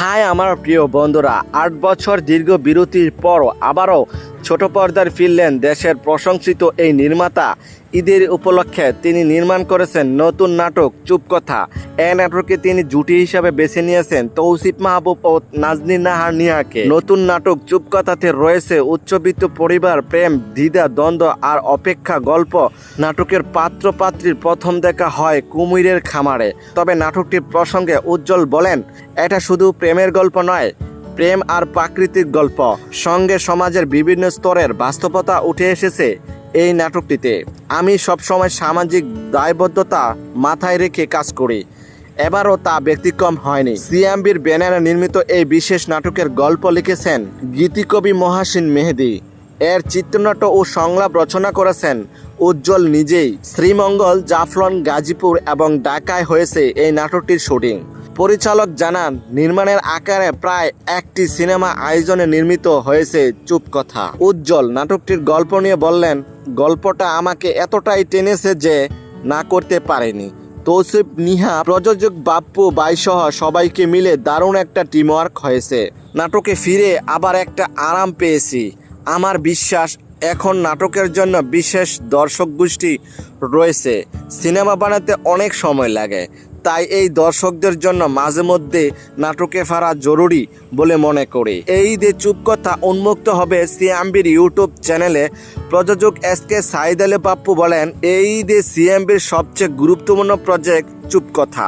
High আমার প্রিয় বন্ধুরা, ৮ বছর দীর্ঘ বিরতির পর আবারও ছোট পর্দায় ফিরলেন দেশের প্রশংসিত এই নির্মাতা। ঈদের উপলক্ষে তিনি নির্মাণ করেছেন নতুন নাটক চুপ কথা। এই নাটকে তিনি জুটি হিসাবে বেছে নিয়েছেন তৌসিফ মাহবুব ও নাজনীন নাহার নিহাকে। নতুন নাটক চুপ কথাতে রয়েছে উচ্চবিত্ত পরিবার, প্রেম, দ্বিধা, দ্বন্দ্ব আর অপেক্ষা গল্প। নাটকের পাত্র পাত্রীর প্রথম দেখা হয় কুমিরের খামারে। তবে নাটকটির প্রসঙ্গে উজ্জ্বল বলেন, এটা শুধু প্রেমের গল্প নয়, প্রেম আর প্রাকৃতিক গল্প। সঙ্গে সমাজের বিভিন্ন স্তরের বাস্তবতা উঠে এসেছে এই নাটকটিতে। আমি সবসময় সামাজিক দায়বদ্ধতা মাথায় রেখে কাজ করি, এবারও তা ব্যতিক্রম হয়নি। সিএমবির ব্যানারে নির্মিত এই বিশেষ নাটকের গল্প লিখেছেন গীতিকবি মহাসিন মেহেদি। এর চিত্রনাট্য ও সংলাপ রচনা করেছেন উজ্জ্বল নিজেই। শ্রীমঙ্গল, জাফলং, গাজীপুর এবং ঢাকায় হয়েছে এই নাটকটির শুটিং। পরিচালক জানান, নির্মাণের আকারে প্রায় একটি সিনেমা আয়োজনে নির্মিত হয়েছে চুপ কথা। উজ্জ্বল নাটকটির গল্প নিয়ে বললেন, গল্পটা আমাকে এতটাই টেনেছে যে না করতে পারেনি। তৌসিফ, নিহা, প্রযোজক বাপ্পু বাইসহ সবাইকে মিলে দারুণ একটা টিমওয়ার্ক হয়েছে। নাটকে ফিরে আবার একটা আরাম পেয়েছি। আমার বিশ্বাস এখন নাটকের জন্য বিশেষ দর্শক গোষ্ঠী রয়েছে। সিনেমা বানাতে অনেক সময় লাগে, তাই এই দর্শকদের জন্য মাঝে মধ্যে নাটকে ফেরা জরুরি বলে মনে করি। এই ঈদে চুপ কথা উন্মুক্ত হবে সিএমবির ইউটিউব চ্যানেলে। প্রযোজক SK সাইদ আলী বাপ্পু বলেন, এই ঈদে সিএমবির সবচেয়ে গুরুত্বপূর্ণ প্রজেক্ট চুপ কথা।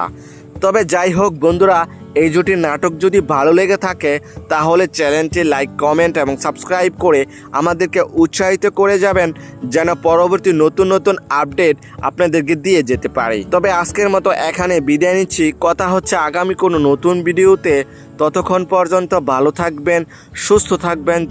তবে যাই হোক বন্ধুরা, এই জুটির নাটক যদি ভালো লেগে থাকে তাহলে চ্যানেলটি লাইক, কমেন্ট এবং সাবস্ক্রাইব করে আমাদেরকে উৎসাহিত করে যাবেন, যেন পরবর্তী নতুন নতুন আপডেট আপনাদেরকে দিয়ে যেতে পারি। তবে আজকের মতো এখানে বিদায় নিচ্ছি। কথা হচ্ছে আগামী কোনো নতুন ভিডিওতে। ততক্ষণ পর্যন্ত ভালো থাকবেন, সুস্থ থাকবেন।